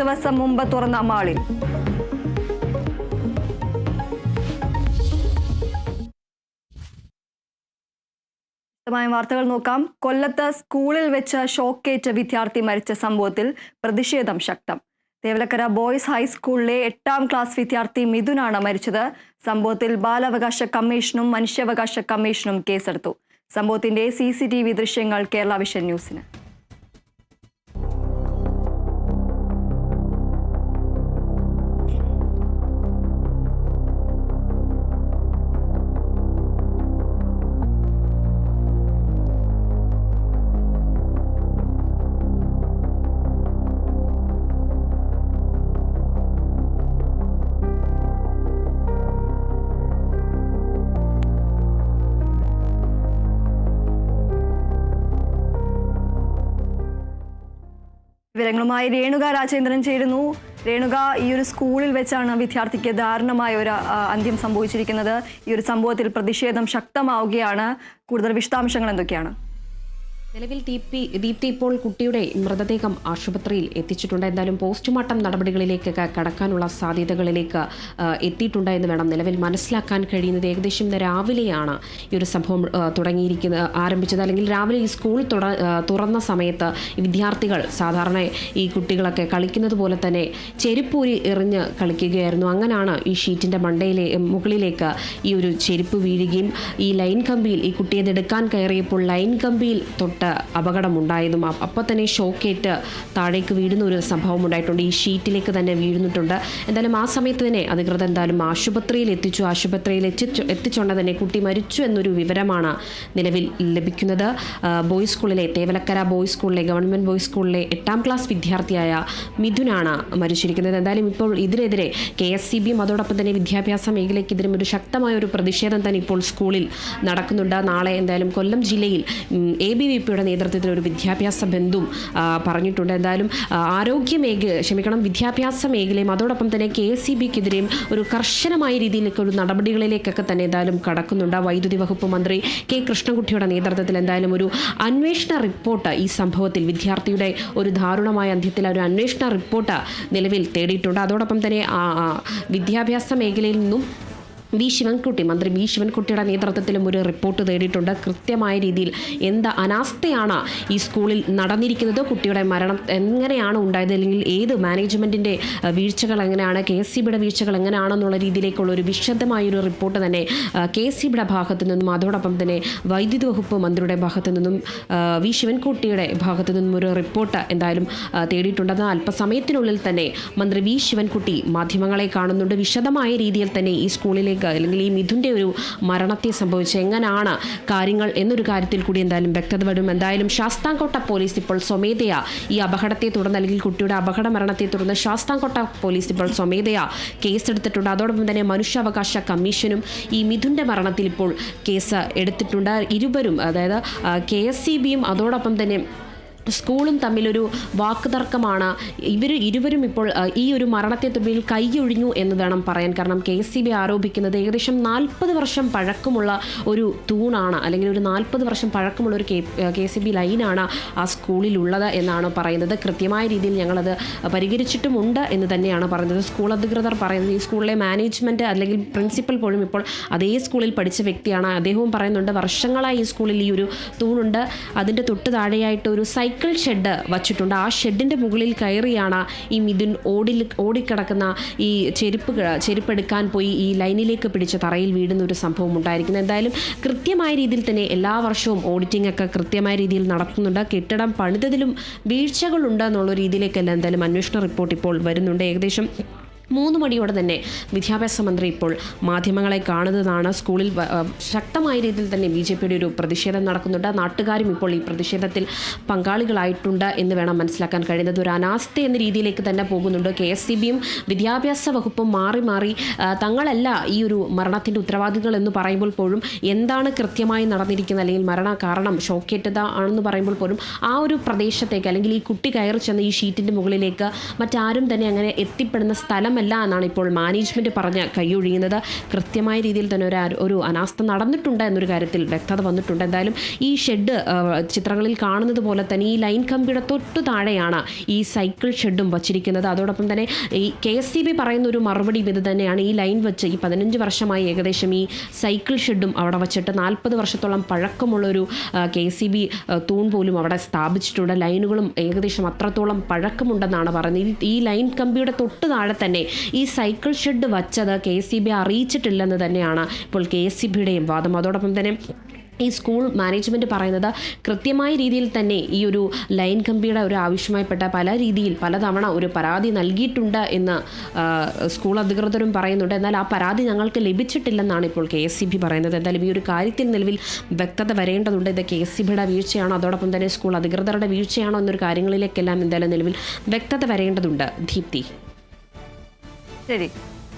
ദിവസം മുമ്പ് തുറന്ന മാളിൽ. വാർത്തകൾ നോക്കാം. കൊല്ലത്ത് സ്കൂളിൽ വെച്ച് ഷോക്കേറ്റ് വിദ്യാർത്ഥി മരിച്ച സംഭവത്തിൽ പ്രതിഷേധം ശക്തം. തേവലക്കര ബോയ്സ് ഹൈസ്കൂളിലെ 8ാം ക്ലാസ് വിദ്യാർത്ഥി മിഥുനാണ് മരിച്ചത്. സംഭവത്തിൽ ബാലാവകാശ കമ്മീഷനും മനുഷ്യാവകാശ കമ്മീഷനും കേസെടുത്തു. സംഭവത്തിന്റെ CCTV ദൃശ്യങ്ങൾ കേരള വിഷൻ ന്യൂസിന്. വിവരങ്ങളുമായി രേണുക രാജേന്ദ്രൻ ചേരുന്നു. രേണുക, ഈ ഒരു സ്കൂളിൽ വെച്ചാണ് വിദ്യാർത്ഥിക്ക് ദാരുണമായ ഒരു അന്ത്യം സംഭവിച്ചിരിക്കുന്നത്. ഈ ഒരു സംഭവത്തിൽ പ്രതിഷേധം ശക്തമാവുകയാണ്. കൂടുതൽ വിശദാംശങ്ങൾ എന്തൊക്കെയാണ്? നിലവിൽ ദീപ്തി ഇപ്പോൾ കുട്ടിയുടെ മൃതദേഹം ആശുപത്രിയിൽ എത്തിച്ചിട്ടുണ്ട്. എന്തായാലും പോസ്റ്റ്മോർട്ടം നടപടികളിലേക്ക് കടക്കാനുള്ള സാധ്യതകളിലേക്ക് എത്തിയിട്ടുണ്ട് എന്ന് വേണം നിലവിൽ മനസ്സിലാക്കാൻ കഴിയുന്നത്. ഏകദേശം ഇന്ന് രാവിലെയാണ് ഈ ഒരു സംഭവം ആരംഭിച്ചത്. അല്ലെങ്കിൽ രാവിലെ ഈ സ്കൂൾ തുറന്ന സമയത്ത് ഈ വിദ്യാർത്ഥികൾ സാധാരണ ഈ കുട്ടികളൊക്കെ കളിക്കുന്നത് പോലെ തന്നെ ചെരുപ്പൂരി എറിഞ്ഞ് കളിക്കുകയായിരുന്നു. അങ്ങനെയാണ് ഈ ഷീറ്റിൻ്റെ മുകളിലേക്ക് ഈ ഒരു ചെരുപ്പ് വീഴുകയും ഈ ലൈൻ കമ്പിയിൽ ഈ കുട്ടിയെ എടുക്കാൻ കയറിയപ്പോൾ ലൈൻ കമ്പിയിൽ അപകടമുണ്ടായതും അപ്പോൾ തന്നെ ഷോക്കേറ്റ് താഴേക്ക് വീഴുന്ന ഒരു സംഭവം ഉണ്ടായിട്ടുണ്ട്. ഈ ഷീറ്റിലേക്ക് തന്നെ വീഴുന്നിട്ടുണ്ട്. എന്തായാലും ആ സമയത്ത് തന്നെ അധികൃതർ എന്തായാലും ആശുപത്രിയിൽ എത്തിച്ചുകൊണ്ട് തന്നെ കുട്ടി മരിച്ചു എന്നൊരു വിവരമാണ് നിലവിൽ ലഭിക്കുന്നത്. ബോയ്സ് സ്കൂളിലെ തേവലക്കര ബോയ്സ് സ്കൂളിലെ ഗവൺമെൻറ് ബോയ്സ് സ്കൂളിലെ 8ാം ക്ലാസ് വിദ്യാർത്ഥിയായ മിഥുനാണ് മരിച്ചിരിക്കുന്നത്. എന്തായാലും ഇപ്പോൾ ഇതിനെതിരെ KSCBയും അതോടൊപ്പം തന്നെ വിദ്യാഭ്യാസ മേഖലയ്ക്കെതിരെ ഒരു ശക്തമായ ഒരു പ്രതിഷേധം തന്നെ ഇപ്പോൾ സ്കൂളിൽ നടക്കുന്നുണ്ട്. നാളെ എന്തായാലും കൊല്ലം ജില്ലയിൽ ABVPയുടെ നേതൃത്വത്തിൽ ഒരു വിദ്യാഭ്യാസ ബന്ധും പറഞ്ഞിട്ടുണ്ട്. എന്തായാലും വിദ്യാഭ്യാസ മേഖലയും അതോടൊപ്പം തന്നെ KSCBക്കെതിരെയും ഒരു കർശനമായ രീതിയിലേക്ക് ഒരു നടപടികളിലേക്കൊക്കെ തന്നെ എന്തായാലും കടക്കുന്നുണ്ട്. വൈദ്യുതി വകുപ്പ് മന്ത്രി K കൃഷ്ണൻകുട്ടിയുടെ നേതൃത്വത്തിൽ എന്തായാലും ഒരു അന്വേഷണ റിപ്പോർട്ട് ഈ സംഭവത്തിൽ വിദ്യാർത്ഥിയുടെ ഒരു ദാരുണമായ അന്ത്യത്തിൽ ഒരു അന്വേഷണ റിപ്പോർട്ട് നിലവിൽ തേടിയിട്ടുണ്ട്. അതോടൊപ്പം തന്നെ വിദ്യാഭ്യാസ മേഖലയിൽ നിന്നും മന്ത്രി വി ശിവൻകുട്ടിയുടെ നേതൃത്വത്തിലും ഒരു റിപ്പോർട്ട് തേടിയിട്ടുണ്ട്. കൃത്യമായ രീതിയിൽ എന്ത് അനാസ്ഥയാണ് ഈ സ്കൂളിൽ നടന്നിരിക്കുന്നത്, കുട്ടിയുടെ മരണം എങ്ങനെയാണ് ഉണ്ടായത്, അല്ലെങ്കിൽ ഏത് മാനേജ്മെൻറ്റിൻ്റെ വീഴ്ചകൾ എങ്ങനെയാണ്, KSCBയുടെ വീഴ്ചകൾ എങ്ങനെയാണെന്നുള്ള രീതിയിലേക്കുള്ള ഒരു വിശദമായൊരു റിപ്പോർട്ട് തന്നെ KSCBയുടെ ഭാഗത്തു നിന്നും അതോടൊപ്പം തന്നെ വൈദ്യുതി വകുപ്പ് മന്ത്രിയുടെ ഭാഗത്തു നിന്നും വി ശിവൻകുട്ടിയുടെ ഭാഗത്തു നിന്നും ഒരു റിപ്പോർട്ട് എന്തായാലും തേടിയിട്ടുണ്ടെന്ന് അല്പസമയത്തിനുള്ളിൽ തന്നെ മന്ത്രി വി ശിവൻകുട്ടി മാധ്യമങ്ങളെ കാണുന്നുണ്ട്. വിശദമായ രീതിയിൽ തന്നെ ഈ സ്കൂളിലേക്ക് അല്ലെങ്കിൽ ഈ മിഥുൻ്റെ ഒരു മരണത്തെ സംഭവിച്ച എങ്ങനെയാണ് കാര്യങ്ങൾ എന്നൊരു കാര്യത്തിൽ കൂടി എന്തായാലും വ്യക്തത വരും. എന്തായാലും ശാസ്താംകോട്ട പോലീസ് ഇപ്പോൾ സ്വമേധയാ ഈ അപകടത്തെ തുടർന്ന് അല്ലെങ്കിൽ കുട്ടിയുടെ അപകട മരണത്തെ തുടർന്ന് ശാസ്താംകോട്ട പോലീസ് ഇപ്പോൾ സ്വമേധയാ കേസെടുത്തിട്ടുണ്ട്. അതോടൊപ്പം തന്നെ മനുഷ്യാവകാശ കമ്മീഷനും ഈ മിഥുൻ്റെ മരണത്തിൽ ഇപ്പോൾ കേസ് എടുത്തിട്ടുണ്ട്. ഇരുവരും അതായത് KSCBയും അതോടൊപ്പം തന്നെ സ്കൂളും തമ്മിലൊരു വാക്കുതർക്കമാണ്. ഇരുവരും ഇപ്പോൾ ഈ ഒരു മരണത്തെ തുടർന്ന് കൈയൊഴിഞ്ഞു എന്ന് വേണം പറയാൻ. കാരണം KSCB ആരോപിക്കുന്നത് ഏകദേശം 40 വർഷം പഴക്കമുള്ള ഒരു തൂണാണ്, അല്ലെങ്കിൽ ഒരു 40 വർഷം പഴക്കമുള്ള ഒരു KSCB ലൈനാണ് ആ സ്കൂളിലുള്ളത് എന്നാണ് പറയുന്നത്. കൃത്യമായ രീതിയിൽ ഞങ്ങളത് പരിഹരിച്ചിട്ടുമുണ്ട് എന്ന് തന്നെയാണ് പറയുന്നത്. സ്കൂൾ അധികൃതർ പറയുന്നത് ഈ സ്കൂളിലെ മാനേജ്മെൻറ്റ് അല്ലെങ്കിൽ പ്രിൻസിപ്പൽ പോലും ഇപ്പോൾ അതേ സ്കൂളിൽ പഠിച്ച വ്യക്തിയാണ്. അദ്ദേഹവും പറയുന്നുണ്ട് വർഷങ്ങളായി ഈ സ്കൂളിൽ ഈ ഒരു തൂണുണ്ട്, അതിൻ്റെ തൊട്ട് താഴെയായിട്ട് ഒരു സൈക്കിൾ ഷെഡ് വച്ചിട്ടുണ്ട്. ആ ഷെഡിൻ്റെ മുകളിൽ കയറിയാണ് ഈ മിഥുൻ ഓടിക്കിടക്കുന്ന ഈ ചെരുപ്പെടുക്കാൻ പോയി ഈ ലൈനിലേക്ക് പിടിച്ച തറയിൽ വീഴുന്ന ഒരു സംഭവം ഉണ്ടായിരിക്കുന്നത്. എന്തായാലും കൃത്യമായ രീതിയിൽ തന്നെ എല്ലാ വർഷവും ഓഡിറ്റിംഗ് ഒക്കെ കൃത്യമായ രീതിയിൽ നടത്തുന്നുണ്ട്. കെട്ടിടം പണിതതിലും വീഴ്ചകളുണ്ട് എന്നുള്ള രീതിയിലേക്കല്ല എന്തായാലും അന്വേഷണ റിപ്പോർട്ട് ഇപ്പോൾ വരുന്നുണ്ട്. ഏകദേശം 3 മണിയോടെ തന്നെ വിദ്യാഭ്യാസ മന്ത്രി ഇപ്പോൾ മാധ്യമങ്ങളെ കാണുന്നതാണ്. സ്കൂളിൽ ശക്തമായ രീതിയിൽ തന്നെ BJPയുടെ ഒരു പ്രതിഷേധം നടക്കുന്നുണ്ട്. നാട്ടുകാരും ഇപ്പോൾ ഈ പ്രതിഷേധത്തിൽ പങ്കാളികളായിട്ടുണ്ട് എന്ന് വേണം മനസ്സിലാക്കാൻ കഴിയുന്നത്. ഒരു അനാസ്ഥ എന്ന രീതിയിലേക്ക് തന്നെ പോകുന്നുണ്ട്. KSCBയും വിദ്യാഭ്യാസ വകുപ്പും മാറി തങ്ങളല്ല ഈ ഒരു മരണത്തിൻ്റെ ഉത്തരവാദികൾ എന്ന് പറയുമ്പോൾ പോലും എന്താണ് കൃത്യമായി നടന്നിരിക്കുന്നത്, അല്ലെങ്കിൽ മരണ കാരണം ഷോക്കേറ്റത ആണെന്ന് പറയുമ്പോൾ പോലും ആ ഒരു പ്രദേശത്തേക്ക് അല്ലെങ്കിൽ ഈ കുട്ടി കയറി ചെന്ന ഈ ഷീറ്റിൻ്റെ മുകളിലേക്ക് മറ്റാരും തന്നെ അങ്ങനെ എത്തിപ്പെടുന്ന സ്ഥലം മാത്രമല്ല എന്നാണ് ഇപ്പോൾ മാനേജ്മെൻറ്റ് പറഞ്ഞ് കൈയൊഴിയുന്നത്. കൃത്യമായ രീതിയിൽ തന്നെ ഒരു അനാസ്ഥ നടന്നിട്ടുണ്ട് എന്നൊരു കാര്യത്തിൽ വ്യക്തത വന്നിട്ടുണ്ട്. എന്തായാലും ഈ ഷെഡ് ചിത്രങ്ങളിൽ കാണുന്നത് പോലെ തന്നെ ഈ ലൈൻ കമ്പിയുടെ തൊട്ടു താഴെയാണ് ഈ സൈക്കിൾ ഷെഡും വച്ചിരിക്കുന്നത്. അതോടൊപ്പം തന്നെ ഈ KSEB പറയുന്ന ഒരു മറുപടി ഇത് തന്നെയാണ്. ഈ ലൈൻ വെച്ച് ഈ 15 വർഷമായി ഏകദേശം ഈ സൈക്കിൾ ഷെഡും അവിടെ വച്ചിട്ട് 40 വർഷത്തോളം പഴക്കമുള്ളൊരു KSEB തൂൺ പോലും അവിടെ സ്ഥാപിച്ചിട്ടുണ്ട്. ലൈനുകളും ഏകദേശം അത്രത്തോളം പഴക്കമുണ്ടെന്നാണ് പറയുന്നത്. ഈ ലൈൻ കമ്പിയുടെ തൊട്ട് താഴെ തന്നെ ഈ സൈക്കിൾ ഷെഡ് വച്ചത് KSEB അറിയിച്ചിട്ടില്ലെന്ന് തന്നെയാണ് ഇപ്പോൾ KSEBയുടെയും വാദം. അതോടൊപ്പം തന്നെ ഈ സ്കൂൾ മാനേജ്മെൻറ്റ് പറയുന്നത് കൃത്യമായ രീതിയിൽ തന്നെ ഈ ഒരു ലൈൻ കമ്പിയുടെ ഒരു ആവശ്യമായിപ്പെട്ട പലതവണ ഒരു പരാതി നൽകിയിട്ടുണ്ട് എന്ന് സ്കൂൾ അധികൃതരും പറയുന്നുണ്ട്. എന്നാൽ ആ പരാതി ഞങ്ങൾക്ക് ലഭിച്ചിട്ടില്ലെന്നാണ് ഇപ്പോൾ KSEB പറയുന്നത്. എന്തായാലും ഈ ഒരു കാര്യത്തിൽ നിലവിൽ വ്യക്തത വരേണ്ടതുണ്ട്. ഇത് KSEBയുടെ വീഴ്ചയാണോ അതോടൊപ്പം തന്നെ സ്കൂൾ അധികൃതരുടെ വീഴ്ചയാണോ എന്നൊരു കാര്യങ്ങളിലേക്കെല്ലാം എന്തായാലും നിലവിൽ വ്യക്തത വരേണ്ടതുണ്ട്. ദീപ്തി. ശരി.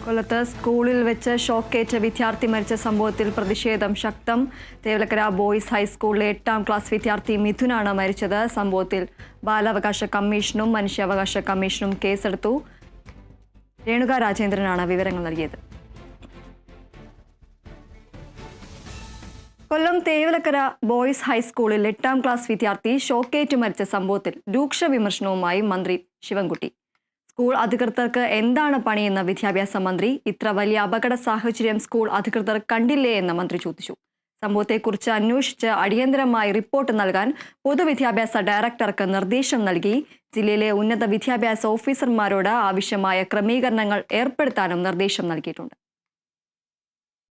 കൊല്ലത്ത് സ്കൂളിൽ വെച്ച് ഷോക്കേറ്റ വിദ്യാർത്ഥി മരിച്ച സംഭവത്തിൽ പ്രതിഷേധം ശക്തം. തേവലക്കര ബോയ്സ് ഹൈസ്കൂളിലെ 8ാം ക്ലാസ് വിദ്യാർത്ഥി മിഥുനാണ് മരിച്ചത്. സംഭവത്തിൽ ബാലാവകാശ കമ്മീഷനും മനുഷ്യാവകാശ കമ്മീഷനും കേസെടുത്തു. രേണുക രാജേന്ദ്രനാണ് വിവരങ്ങൾ നൽകിയത്. കൊല്ലം തേവലക്കര ബോയ്സ് ഹൈസ്കൂളിൽ 8ാം ക്ലാസ് വിദ്യാർത്ഥി ഷോക്കേറ്റ് മരിച്ച സംഭവത്തിൽ രൂക്ഷ വിമർശനവുമായി മന്ത്രി ശിവൻകുട്ടി. സ്കൂൾ അധികൃതർക്ക് എന്താണ് പണിയെന്ന വിദ്യാഭ്യാസ മന്ത്രി. ഇത്ര വലിയ അപകട സാഹചര്യം സ്കൂൾ അധികൃതർ കണ്ടില്ലേ എന്ന് മന്ത്രി ചോദിച്ചു. സംഭവത്തെക്കുറിച്ച് അന്വേഷിച്ച് അടിയന്തരമായി റിപ്പോർട്ട് നൽകാൻ പൊതുവിദ്യാഭ്യാസ ഡയറക്ടർക്ക് നിർദ്ദേശം നൽകി. ജില്ലയിലെ ഉന്നത വിദ്യാഭ്യാസ ഓഫീസർമാരോട് ആവശ്യമായ ക്രമീകരണങ്ങൾ ഏർപ്പെടുത്താനും നിർദ്ദേശം നൽകിയിട്ടുണ്ട്.